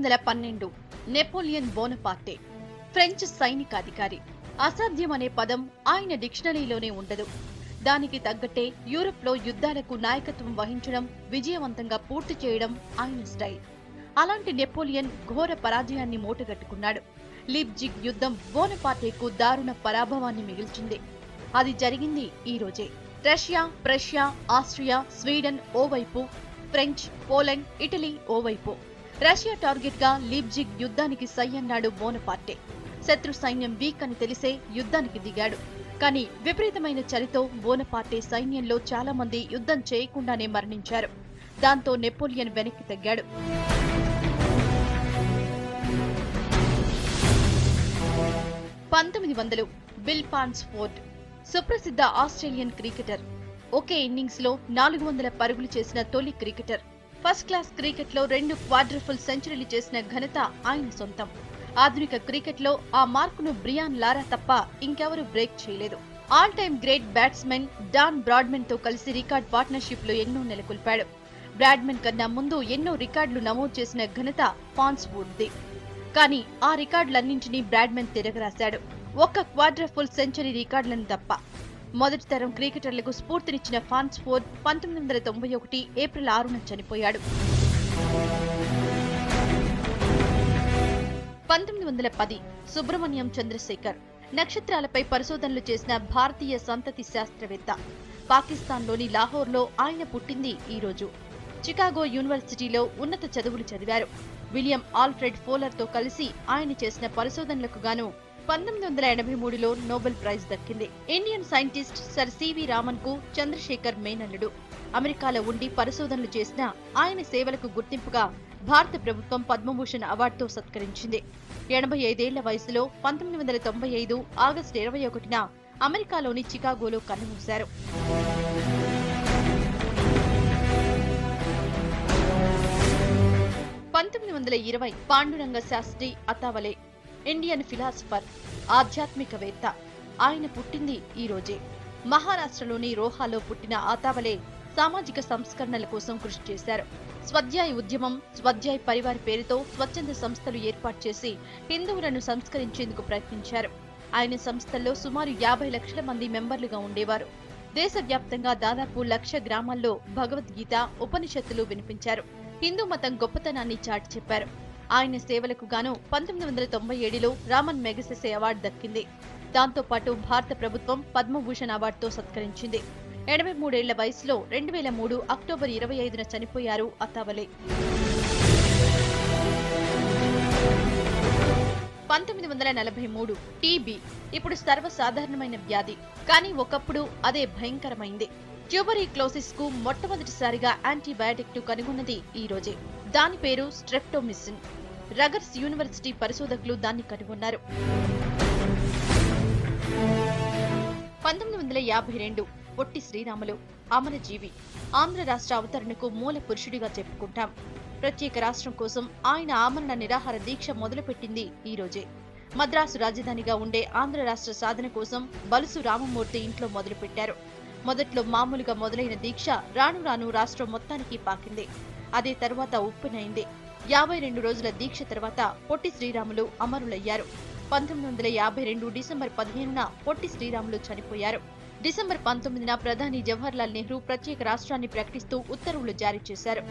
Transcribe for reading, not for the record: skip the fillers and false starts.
1912 Napoleon బోనపార్టే French సైనికాధికారి. అసాధ్యం అనే పదం ఆయన డిక్షనరీలోనే ఉండదు. దానికి తగ్గట్టే యూరప్లో యుద్ధాలకు నాయకత్వం వహించడం, విజయవంతంగా పూర్తి చేయడం ఆయన స్టైల్. అలాంటి నెపోలియన్ ఘోర పరాజయాన్ని మూటగట్టుకున్నాడు. లీప్జిగ్ యుద్ధం బోనపార్టేకు దారుణ పరాభవాన్ని మిగిల్చింది. అది జరిగింది ఈ రోజే. రష్యా, ప్రష్యా, ఆస్ట్రియా, స్వీడన్ ఓవైపు, ఫ్రెంచ్, పోలాండ్, ఇటలీ ఓవైపు. రష్యా టార్గెట్ గా లీప్జిగ్ యుద్ధానికి సై అన్నాడు బోనపార్టే. శత్రు సైన్యం వీక్ అని తెలిసే యుద్ధానికి దిగాడు. కానీ విపరీతమైన చలితో బోనపార్టే సైన్యంలో చాలా మంది యుద్ధం చేయకుండానే మరణించారు. దాంతో నెపోలియన్ వెనక్కి తగ్గాడు. 1900 బిల్ పాన్స్ఫోర్డ్ సుప్రసిద్ధ ఆస్ట్రేలియన్ క్రికెటర్. ఒకే ఇన్నింగ్స్ లో 400 పరుగులు చేసిన తొలి క్రికెటర్. ఫస్ట్ క్లాస్ క్రికెట్ లో 2 క్వాడ్రఫుల్ సెంచరీలు చేసిన ఘనత ఆయన సొంతం. ఆధునిక క్రికెట్ లో ఆ మార్కును బ్రియాన్ లారా తప్ప ఇంకెవరూ బ్రేక్ చేయలేదు. All time great batsmen Don Bradman తో కలిసి రికార్డ్ పార్ట్నర్షిప్ లో ఎన్నో నెలకొల్పాడు. బ్రాడ్మెన్ కన్నా ముందు ఎన్నో రికార్డులు నమోదు చేసిన ఘనత పాన్స్ఫోర్డ్ ది. కానీ ఆ రికార్డులన్నింటినీ బ్రాడ్మెన్ తిరగరాశాడు, ఒక్క క్వాడ్రఫుల్ సెంచరీ రికార్డులను తప్ప. మొదటి తరం క్రికెటర్లకు స్ఫూర్తినిచ్చిన పాన్స్ఫోర్డ్ 1991 ఏప్రిల్ 6న చనిపోయాడు. 1910 సుబ్రహ్మణ్యం చంద్రశేఖర్ నక్షత్రాలపై పరిశోధనలు చేసిన భారతీయ సంతతి శాస్త్రవేత్త. పాకిస్తాన్లోని లాహోర్లో ఆయన పుట్టింది ఈ రోజు. చికాగో యూనివర్సిటీలో ఉన్నత చదువులు చదివారు. విలియం ఆల్ఫ్రెడ్ ఫోలర్ తో కలిసి ఆయన చేసిన పరిశోధనలకు గాను 1983లో నోబెల్ ప్రైజ్ దక్కింది. Indian scientist sir C V Raman కు చంద్రశేఖర్ మేనల్లుడు. అమెరికాలో ఉండి పరిశోధనలు చేసిన ఆయన సేవలకు గుర్తింపుగా భారత ప్రభుత్వం పద్మభూషణ్ అవార్డుతో సత్కరించింది. 85 ఏళ్ల వయసులో 1995 ఆగస్టు 21న అమెరికాలోని చికాగోలో కన్నుమూశారు. 1920 పాండురంగ శాస్త్రి అతావలే ఇండియన్ ఫిలాసఫర్, ఆధ్యాత్మికవేత్త. ఆయన పుట్టింది ఈ రోజే. మహారాష్ట్రలోని రోహాలో పుట్టిన అతావలే సామాజిక సంస్కరణల కోసం కృషి చేశారు. స్వాధ్యాయ ఉద్యమం, స్వాధ్యాయ పరివార్ పేరుతో స్వచ్ఛంద సంస్థలు ఏర్పాటు చేసి హిందువులను సంస్కరించేందుకు ప్రయత్నించారు. ఆయన సంస్థల్లో సుమారు 50 లక్షల మంది మెంబర్లుగా ఉండేవారు. దేశవ్యాప్తంగా దాదాపు 1,00,000 గ్రామాల్లో భగవద్గీత, ఉపనిషత్తులు వినిపించారు. హిందూ మతం గొప్పతనాన్ని చాటి చెప్పారు. ఆయన సేవలకు గాను 1997లో రామన్ మెగసెసే అవార్డు దక్కింది. దాంతో పాటు భారత ప్రభుత్వం పద్మభూషణ్ అవార్డుతో సత్కరించింది. 83 ఏళ్ల వయసులో 2003 అక్టోబర్ 25న చనిపోయారు అతావలే. 1943 టీబీ ఇప్పుడు సర్వసాధారణమైన వ్యాధి. కానీ ఒకప్పుడు అదే భయంకరమైంది. ట్యూబరిక్లోసిస్ కు మొట్టమొదటిసారిగా యాంటీబయాటిక్ ను కనుగొన్నది ఈ రోజే. దాని పేరు స్ట్రెప్టోమిసిన్. రగర్స్ యూనివర్సిటీ పరిశోధకులు దాన్ని కనుగొన్నారు. 1952 పొట్టి శ్రీరాములు అమరజీవి. ఆంధ్ర రాష్ట్ర అవతరణకు మూల పురుషుడిగా చెప్పుకుంటాం. ప్రత్యేక రాష్ట్రం కోసం ఆయన ఆమరణ నిరాహార దీక్ష మొదలుపెట్టింది ఈ రోజే. మద్రాసు రాజధానిగా ఉండే ఆంధ్ర రాష్ట్ర సాధన కోసం బలుసు రామమూర్తి ఇంట్లో మొదలుపెట్టారు. మొదట్లో మామూలుగా మొదలైన దీక్ష రాను రాను రాష్ట్రం మొత్తానికి పాకింది. అదే తర్వాత ఉప్పెనైంది. 52 రోజుల దీక్ష తర్వాత పొట్టి శ్రీరాములు అమరులయ్యారు. 1952 డిసెంబర్ 15న పొట్టి శ్రీరాములు చనిపోయారు. డిసెంబర్ 19న ప్రధాని జవహర్లాల్ నెహ్రూ ప్రత్యేక రాష్ట్రాన్ని ప్రకటిస్తూ ఉత్తర్వులు జారీ చేశారు.